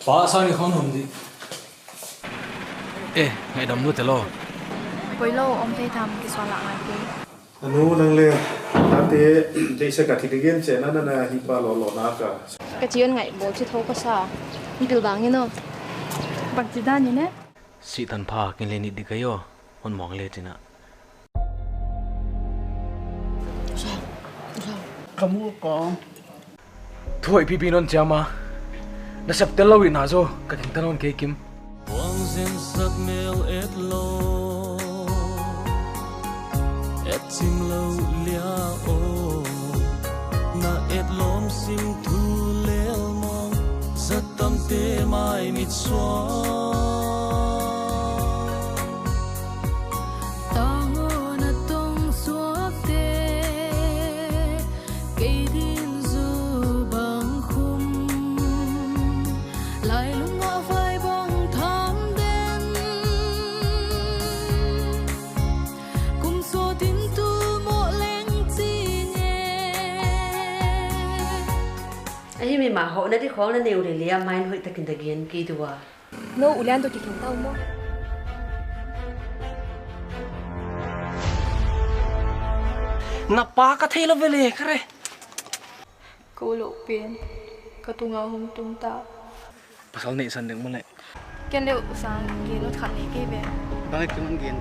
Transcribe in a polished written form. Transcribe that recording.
Ba sao ni không hùng gì? Ê, ngày đầm nuốt lo. Quấy lâu ông thầy thầm cái xoa lạng này kia. Anu nang le, tate dei sa ka thitigen che na na hi pa lo na ka. Cái chuyện ngày bố chỉ thâu có sao? Bil bang như nào? Bạc chỉ đan như nè. Si tan pha kinh lên đi cái yo, on mong lên trên ạ. Sao? Kamu có Thôi pipi non chama. Na sắp tên lâu in hả zo, cái kinh tan on cái kim. Quang duyên giấc mèo ết lô, ết chim lâu lia ô, na ết lom sim thu leo mong, rất tâm tê mai mịt xóa. Ai mà họ đã đi khó là nhiều để lia mai hội takin takin kia tu à. Nô ulian tôi chỉ khiến tao mua. napa ka thela vele kare. Cô lộ biến, cái tung ngao hung tung tao. Pasal ni san deng mana? Cái liệu sang kia nó khát này kia về. Bang ke man gen.